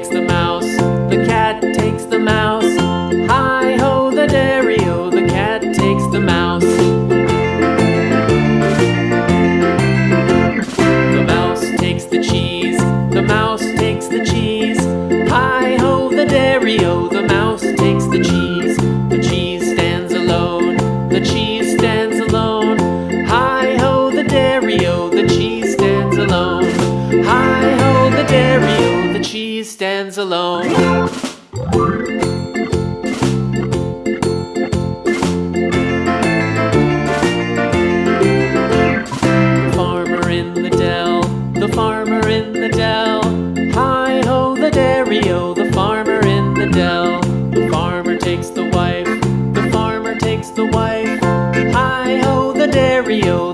takes the mouse, the cat takes the mouse. Hi-ho, the dairy-o, the cat takes the mouse. The mouse takes the cheese, the mouse takes the cheese. Hi-ho, the dairy-o, the mouse takes the cheese. The cheese stands alone, the cheese stands alone. Hi-ho, the dairy-o, the cheese stands alone. Hi-ho, the dairy-o, the cheese stands alone. The farmer in the dell, the farmer in the dell. Hi-ho, the dairy-o, the farmer in the dell. The farmer takes the wife, the farmer takes the wife. Hi-ho, the dairy-o,